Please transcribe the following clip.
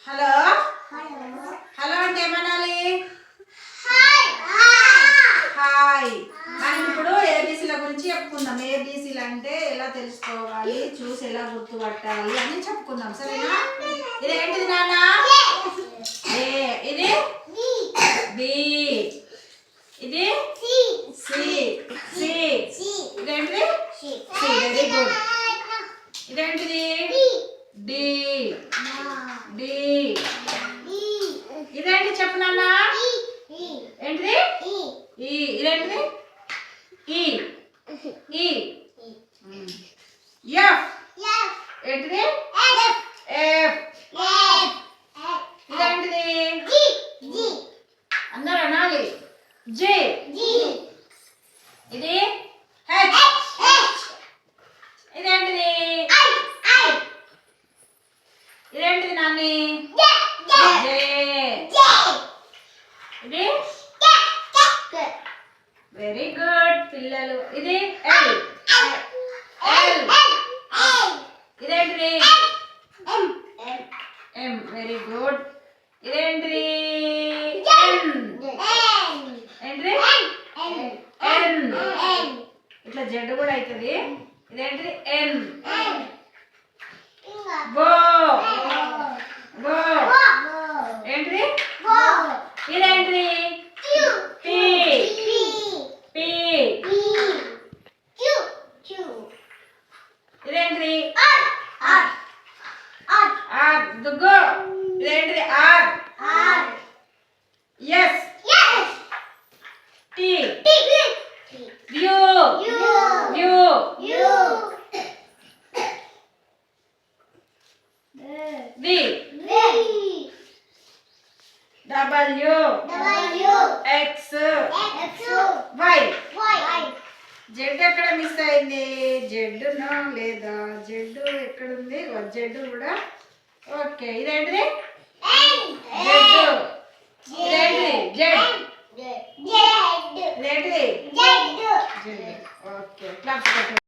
Hello hello అంటే ఏమనాలి? Hi. మనం ఇప్పుడు ఏబీసీల గురించి చెప్పుకుందాం. ఏబీసీలు అంటే ఎలా తెలుసుకోవాలి, చూసి ఎలా గుర్తుపట్టాలి అని చెప్పుకుందాం. సరేనా? ఇదేంటిది నాన్న? ఏ. ఇది బి. ఇది సి. సి. ఇదేంటిది? సి. Very good. ఇదేంటిది? డి. డి. ఇదేంటి చెప్పు నాన్న? ఏంటిది? ఈ. ఇదేంటిది? ఈ. ఈ. ఎఫ్. ఏంటిది? ఎఫ్. ఇదేంటిది? అందరూ అనాలి. జే. ఇది హెచ్. ఇదేంటిది? ఇదేంటిది నాన్ని? జే. ఇది వెరీ గుడ్ పిల్లలు. ఇది ఎల్. ఎల్. ఇదేంటిది? ఎం. Very good. ఇదేంటిది? ఎన్. ఏంటిది? ఎన్. ఇట్లా జెడ్ కూడా అవుతుంది. ఇదేంటిది? ఎన్. గో. గో. ఏంటిది? ఇదేంటిది? పి. పి. ఇదేంటిది? ఆర్. దుగ్గు. ఇదేంటిది? R. S. T. U. U. V. W. X. Y. Z ఎక్కడ మిస్ అయింది? జెడ్డునో లేదా? జెడ్ ఎక్కడ ఉంది? జెడ్ కూడా ఓకే. ఇదేంటిది? జెడ్.